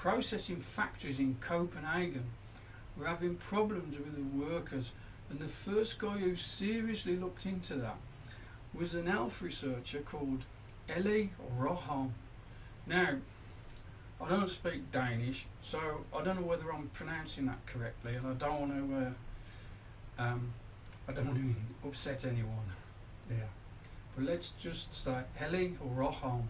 processing factories in Copenhagen were having problems with the workers, and the first guy who seriously looked into that was an health researcher called Eli Rohan. Now, I don't speak Danish, so I don't know whether I'm pronouncing that correctly, and I don't want to upset anyone. Yeah, but let's just say Eli Rohan.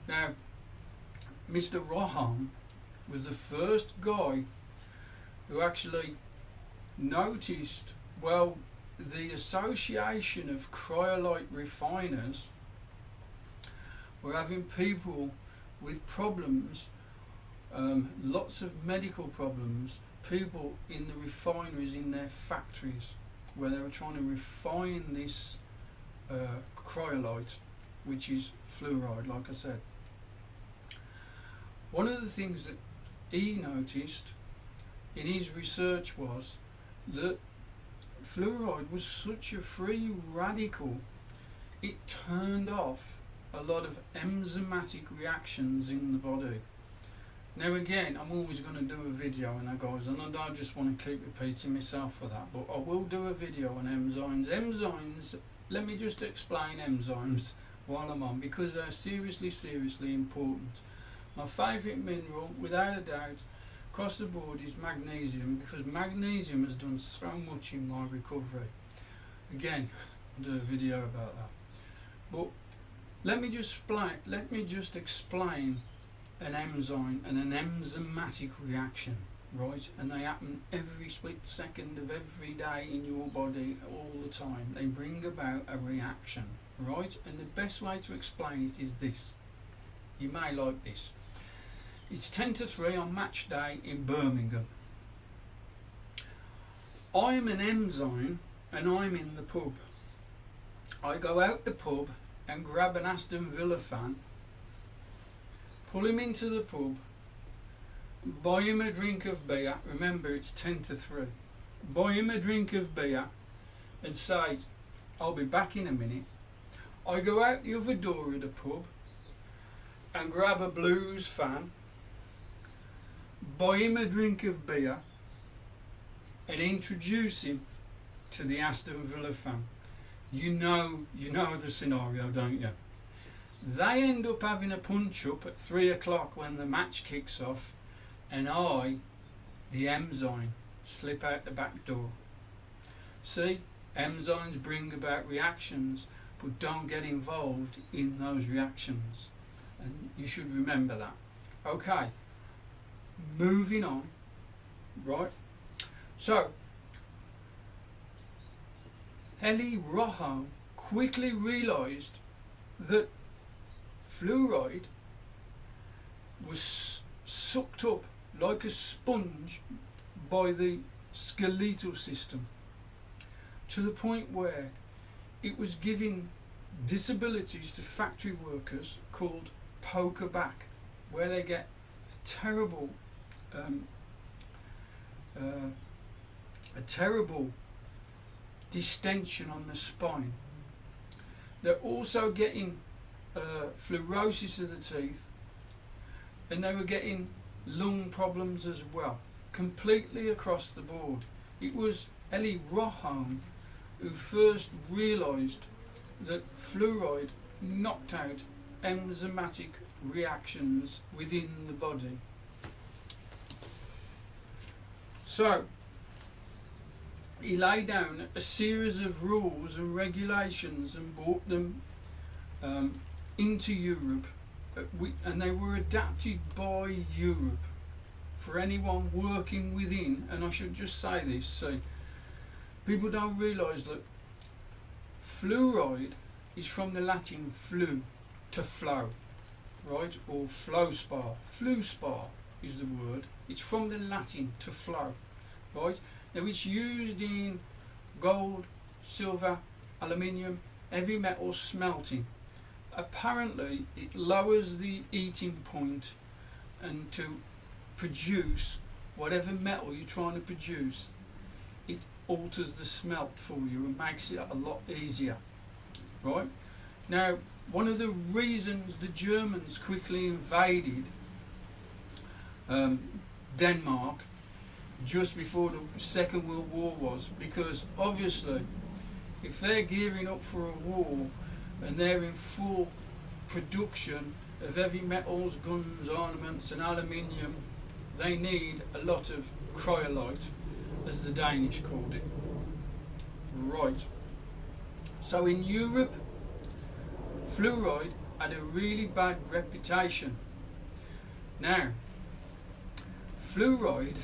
Now, Mr. Rohan was the first guy who actually noticed, well, the association of cryolite refiners were having people with problems, lots of medical problems, people in the refineries in their factories where they were trying to refine this cryolite, which is fluoride, like I said. One of the things that he noticed in his research was that fluoride was such a free radical, it turned off a lot of enzymatic reactions in the body. Now again, I'm always going to do a video on that, guys, and I don't just want to keep repeating myself for that, but I will do a video on enzymes. Enzymes, let me just explain enzymes while I'm on, because they're seriously important. My favourite mineral, without a doubt, across the board, is magnesium, because magnesium has done so much in my recovery. Again, I'll do a video about that. But let me just explain an enzyme and an enzymatic reaction, right? And they happen every split second of every day in your body, all the time. They bring about a reaction, right? And the best way to explain it is this. You may like this. It's 10 to 3 on match day in Birmingham. I'm an enzyme and I'm in the pub. I go out the pub and grab an Aston Villa fan, pull him into the pub, buy him a drink of beer. Remember, it's 10 to 3. Buy him a drink of beer and say, I'll be back in a minute. I go out the other door of the pub and grab a Blues fan, buy him a drink of beer and introduce him to the Aston Villa fan. You know the scenario, don't you? They end up having a punch-up at 3 o'clock when the match kicks off, and I, the enzyme, slip out the back door. See, enzymes bring about reactions, but don't get involved in those reactions. And you should remember that. Okay, moving on, right? So, Eli Rohan quickly realised that fluoride was sucked up like a sponge by the skeletal system, to the point where it was giving disabilities to factory workers called poker back, where they get a terrible distension on the spine. They're also getting fluorosis of the teeth, and they were getting lung problems as well, completely across the board. It was Eli Rohan who first realised that fluoride knocked out enzymatic reactions within the body. So he laid down a series of rules and regulations and brought them into Europe, and they were adapted by Europe for anyone working within. And I should just say this, see, people don't realise that fluoride is from the Latin flu, to flow, right, or flow spar. Flu spar is the word. It's from the Latin to flow, right? Now it's used in gold, silver, aluminium, heavy metal smelting. Apparently it lowers the heating point, and to produce whatever metal you're trying to produce, it alters the smelt for you and makes it a lot easier, right? Now one of the reasons the Germans quickly invaded Denmark just before the Second World War was because obviously if they're gearing up for a war and they're in full production of heavy metals, guns, armaments and aluminium, they need a lot of cryolite, as the Danish called it. Right. So in Europe, fluoride had a really bad reputation. Now, fluoride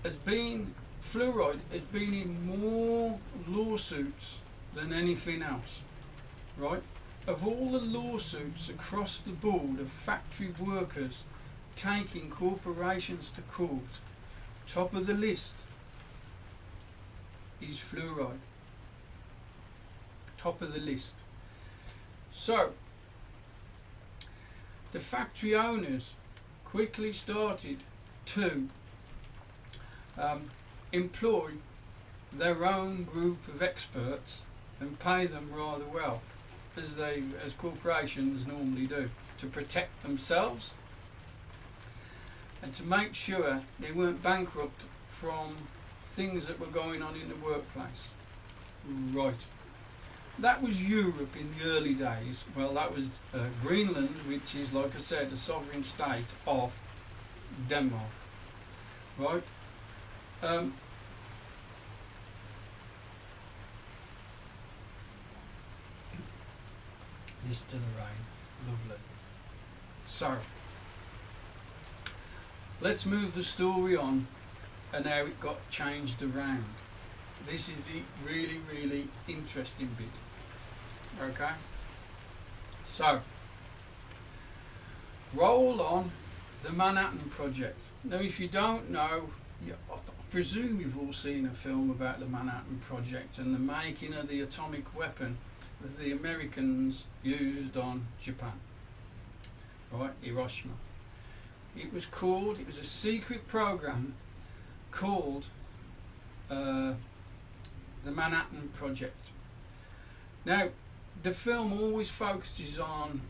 has been in more lawsuits than anything else, right? Of all the lawsuits across the board of factory workers taking corporations to court, top of the list is fluoride. Top of the list. So, the factory owners quickly started to employ their own group of experts and pay them rather well, as corporations normally do, to protect themselves and to make sure they weren't bankrupt from things that were going on in the workplace. Right. That was Europe in the early days. Well, that was Greenland, which is, like I said, a sovereign state of Denmark. Right. This to the rain. Lovely. So, let's move the story on and how it got changed around. This is the really, really interesting bit. Okay? So, roll on the Manhattan Project. Now, if you don't know, I presume you've all seen a film about the Manhattan Project and the making of the atomic weapon that the Americans used on Japan. Right? Hiroshima. It was a secret program called the Manhattan Project. Now, the film always focuses on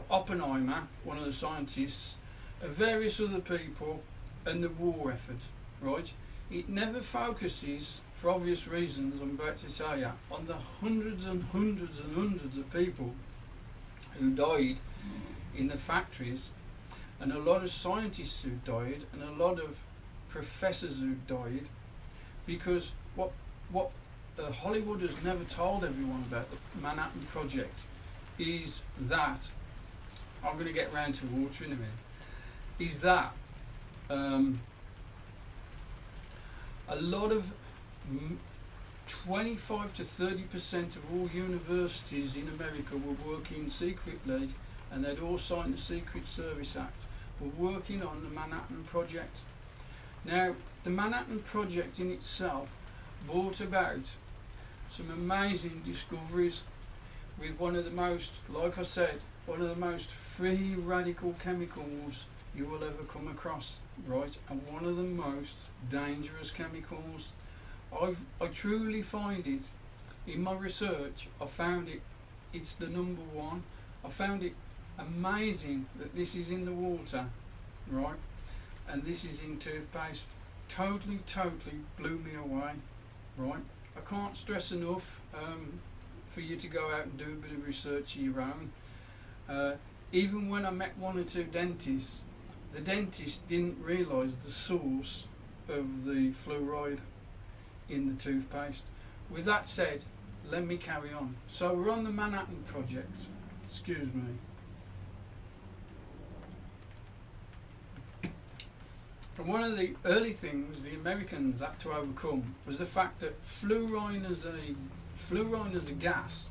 Oppenheimer, one of the scientists, and various other people, and the war effort, right? It never focuses, for obvious reasons I'm about to tell you, on the hundreds and hundreds and hundreds of people who died in the factories, and a lot of scientists who died, and a lot of professors who died, because what Hollywood has never told everyone about the Manhattan Project is that, I'm going to get round to water in a minute, is that a lot of 25 to 30% of all universities in America were working secretly, and they'd all signed the Secret Service Act, were working on the Manhattan Project. Now, the Manhattan Project in itself brought about some amazing discoveries with one of the most, like I said, one of the most free radical chemicals you will ever come across, right? And one of the most dangerous chemicals. I truly find it, in my research, I found it's the number one. I found it amazing that this is in the water, right? And this is in toothpaste. Totally blew me away, right? I can't stress enough for you to go out and do a bit of research of your own. Even when I met one or two dentists, the dentist didn't realise the source of the fluoride in the toothpaste. With that said, let me carry on. So we're on the Manhattan Project. Excuse me. And one of the early things the Americans had to overcome was the fact that fluorine as a gas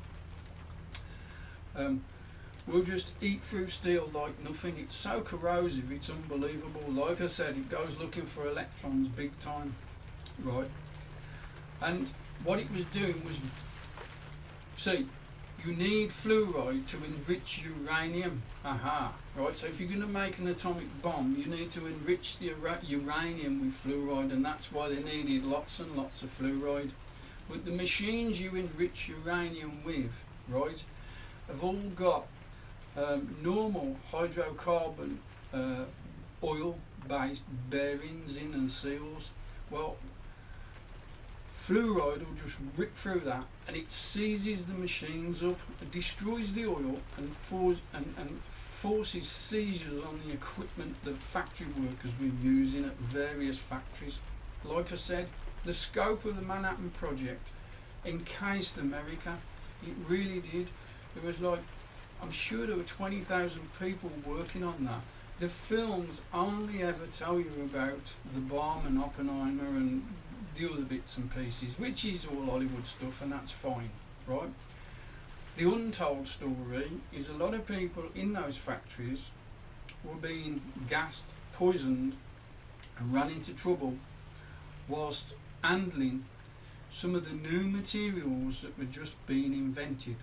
will just eat through steel like nothing. It's so corrosive, it's unbelievable. Like I said, it goes looking for electrons big time, right? And what it was doing was, see, you need fluoride to enrich uranium. Right, so if you're going to make an atomic bomb, you need to enrich the uranium with fluoride, and that's why they needed lots and lots of fluoride. But the machines you enrich uranium with, right, have all got normal hydrocarbon oil-based bearings in and seals. Well, fluoride will just rip through that, and it seizes the machines up, destroys the oil, and forces seizures on the equipment that factory workers were using at various factories. Like I said, the scope of the Manhattan Project encased America. It really did. There was like, I'm sure there were 20,000 people working on that. The films only ever tell you about the bomb and Oppenheimer and the other bits and pieces, which is all Hollywood stuff, and that's fine, right? The untold story is a lot of people in those factories were being gassed, poisoned, and ran into trouble whilst handling some of the new materials that were just being invented.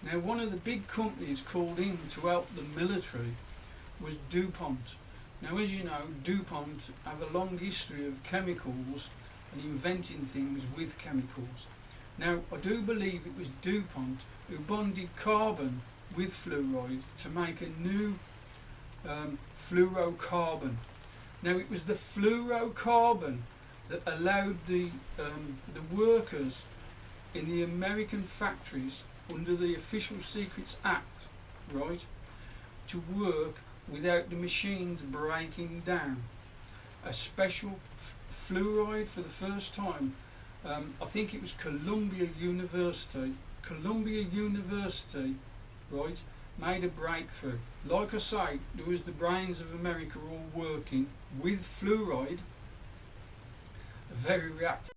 Now, one of the big companies called in to help the military was DuPont. Now, as you know, DuPont have a long history of chemicals and inventing things with chemicals. Now, I do believe it was DuPont who bonded carbon with fluoride to make a new fluorocarbon. Now, it was the fluorocarbon that allowed the workers in the American factories under the Official Secrets Act, right, to work without the machines breaking down. A special fluoride for the first time. I think it was Columbia University, right, made a breakthrough. Like I say, there was the brains of America all working with fluoride, a very reactive